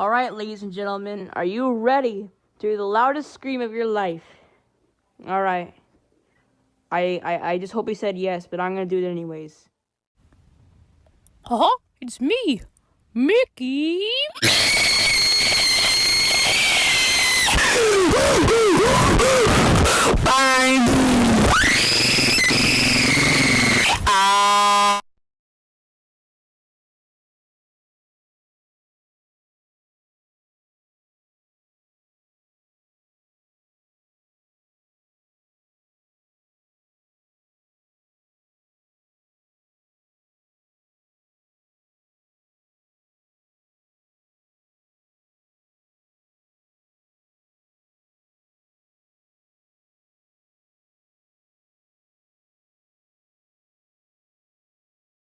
Alright, ladies and gentlemen, are you ready to hear the loudest scream of your life? Alright. I just hope he said yes, but I'm gonna do it anyways. Huh? It's me, Mickey. Bye.